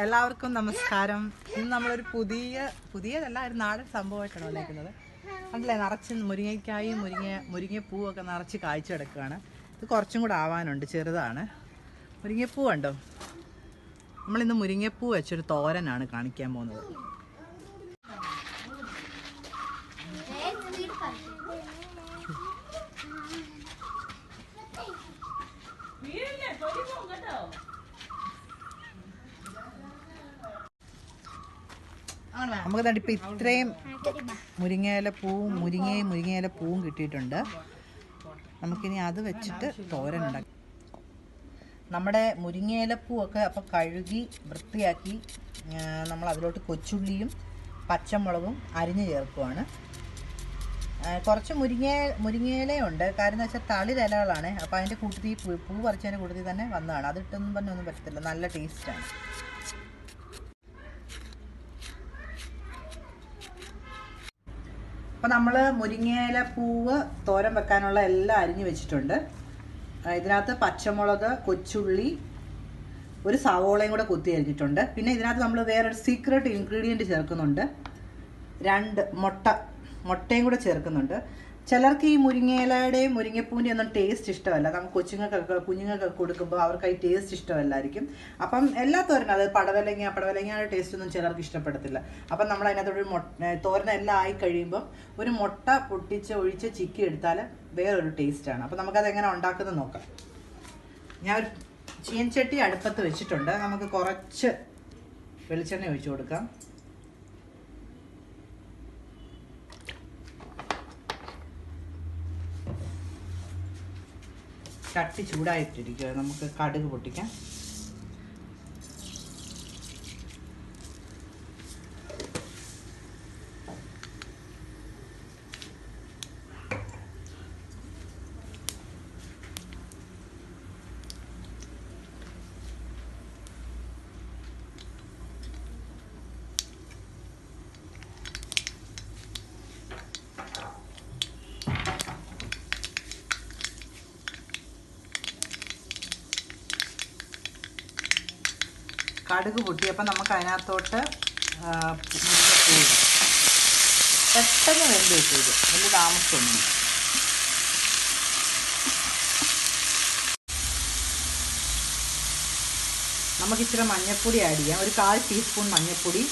എല്ലാവർക്കും നമസ്കാരം. ഇന്ന് നമ്മളൊരു പുതിയതല്ല ഒരു നാടൻ സംഭവമായിട്ടാണ് വന്നേക്കുന്നത്. അതല്ലേ, നിറച്ച് മുരിങ്ങയ്ക്കായും മുരിങ്ങപ്പൂവൊക്കെ നിറച്ച് കായ്ച്ചു കിടക്കുകയാണ്. ഇത് കുറച്ചും കൂടെ ആവാനുണ്ട്, ചെറുതാണ്. മുരിങ്ങപ്പൂ കണ്ടോ? നമ്മളിന്ന് മുരിങ്ങപ്പൂ വെച്ചൊരു തോരനാണ് കാണിക്കാൻ പോകുന്നത്. നമുക്ക് തണ്ടിപ്പോൾ ഇത്രയും മുരിങ്ങയില പൂവും കിട്ടിയിട്ടുണ്ട്. നമുക്കിനി അത് വെച്ചിട്ട് തോരൻ ഉണ്ടാക്കാം. നമ്മുടെ മുരിങ്ങയിലപ്പൂവൊക്കെ അപ്പം കഴുകി വൃത്തിയാക്കി നമ്മൾ അതിലോട്ട് കൊച്ചുള്ളിയും പച്ചമുളകും അരിഞ്ഞ് ചേർക്കുവാണ്. കുറച്ച് മുരിങ്ങയിലയുണ്ട്. കാര്യം എന്ന് വെച്ചാൽ തളിരിലകളാണ്. അപ്പോൾ അതിൻ്റെ കൂട്ടത്തിൽ പൂ പറിച്ചതിൻ്റെ കൂട്ടത്തിൽ തന്നെ വന്നതാണ്. അതിട്ടൊന്നും പറഞ്ഞൊന്നും പറ്റത്തില്ല, നല്ല ടേസ്റ്റാണ്. അപ്പോൾ നമ്മൾ മുരിങ്ങയില പൂവ് തോരൻ വെക്കാനുള്ള എല്ലാം അരിഞ്ഞ് വെച്ചിട്ടുണ്ട്. ഇതിനകത്ത് പച്ചമുളക്, കൊച്ചുള്ളി, ഒരു സവോളയും കൂടെ കുത്തി അരിഞ്ഞിട്ടുണ്ട്. പിന്നെ ഇതിനകത്ത് നമ്മൾ വേറൊരു സീക്രട്ട് ഇൻഗ്രീഡിയൻറ്റ് ചേർക്കുന്നുണ്ട്. 2 മുട്ടയും കൂടെ ചേർക്കുന്നുണ്ട്. ചിലർക്ക് ഈ മുരിങ്ങയിലയുടെയും മുരിങ്ങപ്പൂവിൻ്റെ ഒന്നും ടേസ്റ്റ് ഇഷ്ടമല്ല. നമുക്ക് കുഞ്ഞുങ്ങൾക്കൊക്കെ കൊടുക്കുമ്പോൾ അവർക്ക് ഈ ടേസ്റ്റ് ഇഷ്ടമല്ലായിരിക്കും. അപ്പം എല്ലാ തോരനും, അതായത് പടവലങ്ങയുടെ ടേസ്റ്റ് ഒന്നും ചിലർക്ക് ഇഷ്ടപ്പെടത്തില്ല. അപ്പം നമ്മൾ അതിനകത്തൊരു തോരനെല്ലാം ആയി കഴിയുമ്പം ഒരു മുട്ട പൊട്ടിച്ച് ഒഴിച്ച് ചിക്കി എടുത്താൽ വേറൊരു ടേസ്റ്റാണ്. അപ്പം നമുക്കത് എങ്ങനെ ഉണ്ടാക്കുന്നത് നോക്കാം. ഞാൻ ഒരു ചീനച്ചട്ടി അടുപ്പത്ത് വെച്ചിട്ടുണ്ട്. നമുക്ക് കുറച്ച് വെളിച്ചെണ്ണ ഒഴിച്ചു കൊടുക്കാം. ചട്ടി ചൂടായിട്ടിരിക്കുക. നമുക്ക് കടുക് പൊട്ടിക്കാം. കടുക് പൊട്ടിയപ്പോൾ നമുക്ക് അതിനകത്തോട്ട് പെട്ടെന്ന് വെന്ത് കിട്ടും. വലിയ താമസമൊന്നും. നമുക്ക് ഇച്ചിരി മഞ്ഞൾപ്പൊടി ആഡ് ചെയ്യാം. ഒരു 1/4 ടീസ്പൂൺ മഞ്ഞൾപ്പൊടി,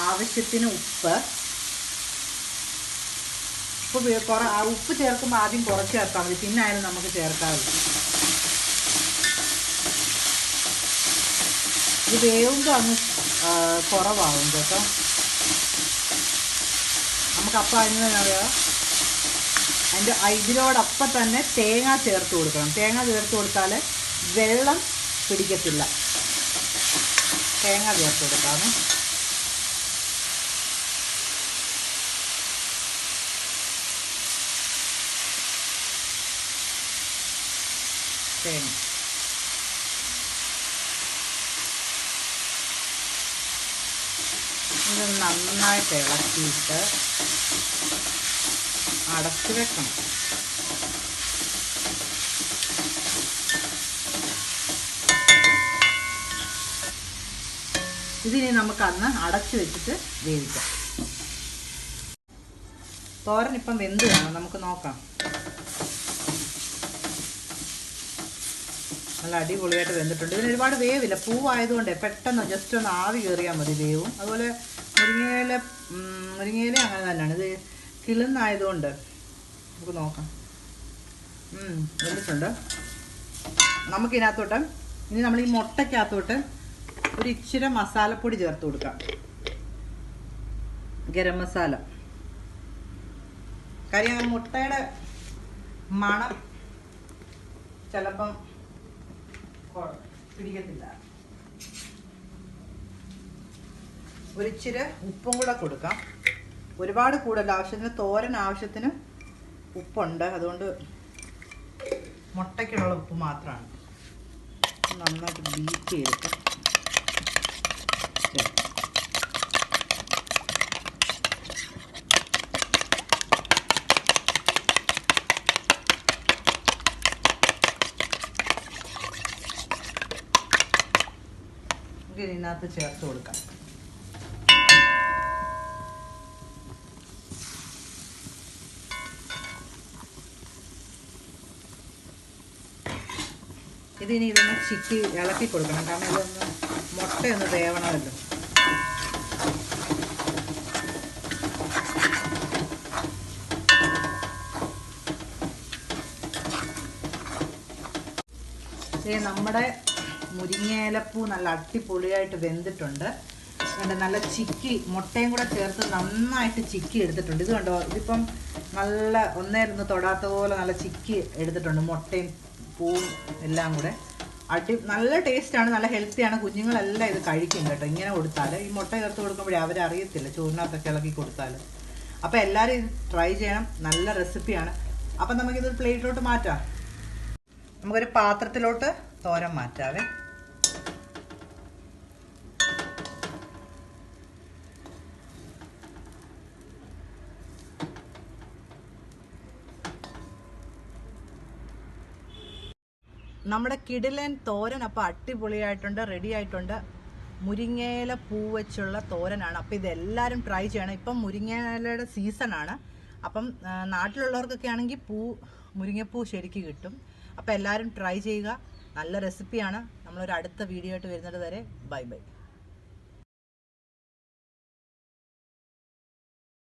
ആവശ്യത്തിന് ഉപ്പ്. ഉപ്പ് ചേർക്കുമ്പോൾ ആദ്യം കുറച്ച് ചേർത്താൽ മതി, പിന്നെ ആയാലും നമുക്ക് ചേർക്കാറില്ല. ഇത് വേവുമ്പോൾ അങ്ങ് കുറവാകും കേട്ടോ. നമുക്കപ്പം ഇതിനോടൊപ്പം തന്നെ തേങ്ങ ചേർത്ത് കൊടുക്കണം. തേങ്ങ ചേർത്ത് കൊടുത്താൽ വെള്ളം പിടിക്കത്തില്ല. തേങ്ങ ചേർത്ത് കൊടുക്കാമേ. തേങ്ങ ഇത് നന്നായിട്ട് ഇളക്കിയിട്ട് അടച്ചു വെക്കണം. ഇതിനി നമുക്കന്ന് അടച്ചു വെച്ചിട്ട് വേവിക്കാം. തോരൻ ഇപ്പം വെന്ത് വേണം, നമുക്ക് നോക്കാം. നല്ല അടിപൊളിയായിട്ട് വെന്തിട്ടുണ്ട്. ഇതിന് ഒരുപാട് വേവില്ല, പൂവായതുകൊണ്ട് പെട്ടെന്ന് ജസ്റ്റ് ഒന്ന് ആവി കയറിയാൽ മതി, വേവും. അതുപോലെ മുരിങ്ങയില അങ്ങനെ തന്നെയാണ്. ഇത് കിളുന്നായതുകൊണ്ട് നമുക്ക് നോക്കാം. വെന്തിട്ടുണ്ട്. നമുക്കിതിനകത്തോട്ട് ഇനി നമ്മൾ ഈ മുട്ടയ്ക്കകത്തോട്ട് ഒരു ഇച്ചിരി മസാലപ്പൊടി ചേർത്ത് കൊടുക്കാം. ഗരം മസാല. കാര്യം മുട്ടയുടെ മണം ചിലപ്പം പിടിക്കത്തില്ല. ഒരിച്ചിരി ഉപ്പും കൂടെ കൊടുക്കാം. ഒരുപാട് കൂടുതൽ ആവശ്യത്തിന്, തോരൻ ആവശ്യത്തിന് ഉപ്പുണ്ട്. അതുകൊണ്ട് മുട്ടയ്ക്കുള്ള ഉപ്പ് മാത്രമാണ്. നന്നായിട്ട് ബീറ്റ് ചെയ്തിട്ട് ഇതിനകത്ത് ചേർത്ത് കൊടുക്കാം. ഇതിനി ഇതൊന്ന് ചിക്കി ഇളക്കി കൊടുക്കണം, കാരണം ഇതൊന്ന് മുട്ടയൊന്ന് വേവണമല്ലോ. നമ്മുടെ മുരിങ്ങയിലപ്പൂ നല്ല അടിപൊളിയായിട്ട് വെന്തിട്ടുണ്ട്. നല്ല ചിക്കി മുട്ടയും കൂടെ ചേർത്ത് നന്നായിട്ട് ചിക്കി എടുത്തിട്ടുണ്ട്. ഇത് കണ്ടോ, ഇതിപ്പം നല്ല ഒന്നേരുന്ന് തൊടാത്ത പോലെ നല്ല ചിക്കി എടുത്തിട്ടുണ്ട്. മുട്ടയും പൂവും എല്ലാം കൂടെ നല്ല ടേസ്റ്റാണ്, നല്ല ഹെൽത്തിയാണ്. കുഞ്ഞുങ്ങളെല്ലാം ഇത് കഴിക്കും കേട്ടോ. ഇങ്ങനെ കൊടുത്താൽ ഈ മുട്ട ചേർത്ത് കൊടുക്കുമ്പോഴേ അവരറിയത്തില്ല, ചോറിനകത്തൊക്കെ ഇളക്കി കൊടുത്താൽ. അപ്പോൾ എല്ലാവരും ഇത് ട്രൈ ചെയ്യണം, നല്ല റെസിപ്പിയാണ്. അപ്പം നമുക്കിത് പ്ലേറ്റിലോട്ട് മാറ്റാം. നമുക്കൊരു പാത്രത്തിലോട്ട് തോരൻ മാറ്റാവേ. നമ്മുടെ കിടിലൻ തോരൻ അപ്പോൾ അടിപൊളിയായിട്ടുണ്ട്, റെഡി ആയിട്ടുണ്ട്. മുരിങ്ങയില പൂ വെച്ചുള്ള തോരനാണ്. അപ്പോൾ ഇതെല്ലാവരും ട്രൈ ചെയ്യണം. ഇപ്പം മുരിങ്ങയിലയുടെ സീസണാണ്. അപ്പം നാട്ടിലുള്ളവർക്കൊക്കെ ആണെങ്കിൽ മുരിങ്ങപ്പൂ ശരിക്ക് കിട്ടും. അപ്പോൾ എല്ലാവരും ട്രൈ ചെയ്യുക, നല്ല റെസിപ്പിയാണ്. നമ്മളൊരു അടുത്ത വീഡിയോ ആയിട്ട് വരുന്നത് വരെ ബൈ ബൈ.